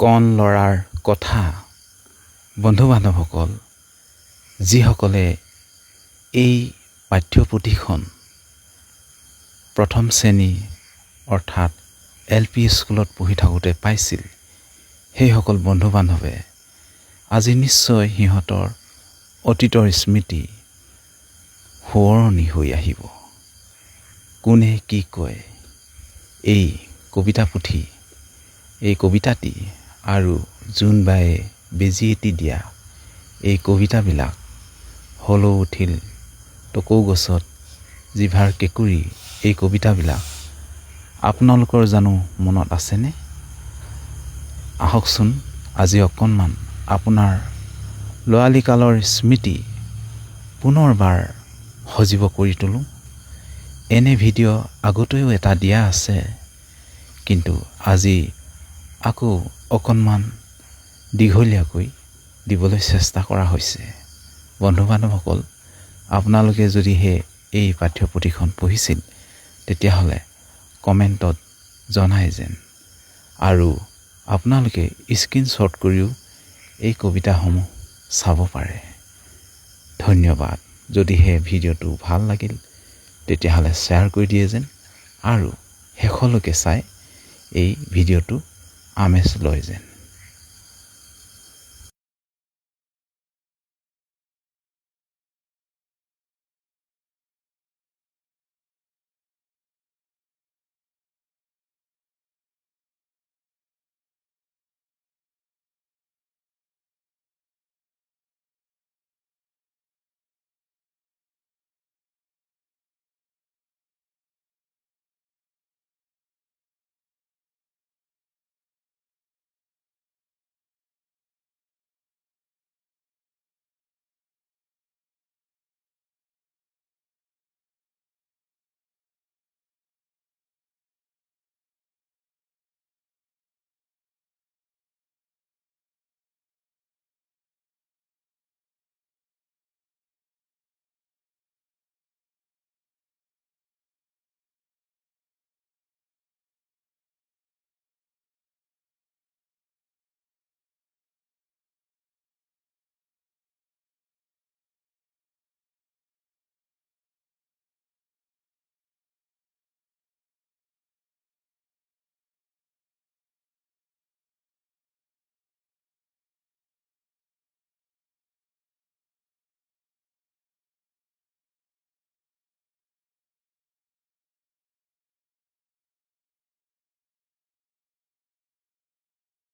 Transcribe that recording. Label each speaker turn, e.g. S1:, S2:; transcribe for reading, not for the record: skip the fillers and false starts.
S1: কণ লৰাৰ কথা বন্ধু বান্ধৱসকল যিসকলে এই পাঠ্যপুথিখন প্ৰথম শ্ৰেণী অৰ্থাৎ LP স্কুলত পঢ়ি থাকোঁতে পাইছিল সেইসকল বন্ধু বান্ধৱে আজি নিশ্চয় সিহঁতৰ অতীতৰ স্মৃতি সোঁৱৰণি হৈ আহিব। কোনে কি কয় এই কবিতা পুথি এই কবিতাটি আৰু জোনবায়ে বেজি এটি দিয়া এই কবিতাবিলাক হলৌ উঠিল টকৌ গছত জিভাৰ কেঁকুৰি এই কবিতাবিলাক আপোনালোকৰ জানো মনত আছেনে? আহকচোন আজি অকণমান আপোনাৰ লৰালিকালৰ স্মৃতি পুনৰবাৰ সজীৱ কৰি তোলোঁ। এনে ভিডিঅ' আগতেও এটা দিয়া আছে, কিন্তু আজি আকৌ অকণমান দীঘলীয়াকৈ দিবলৈ চেষ্টা কৰা হৈছে। বন্ধু বান্ধৱসকল, আপোনালোকে যদিহে এই পাঠ্যপুথিখন পঢ়িছিল তেতিয়াহ'লে কমেণ্টত জনাই যেন, আৰু আপোনালোকে স্ক্ৰীনশ্বট কৰিও এই কবিতাসমূহ চাব পাৰে। ধন্যবাদ। যদিহে ভিডিঅ'টো ভাল লাগিল তেতিয়াহ'লে শ্বেয়াৰ কৰি দিয়ে যেন, আৰু শেষলৈকে চাই এই ভিডিঅ'টো আমেজ লয় যেন।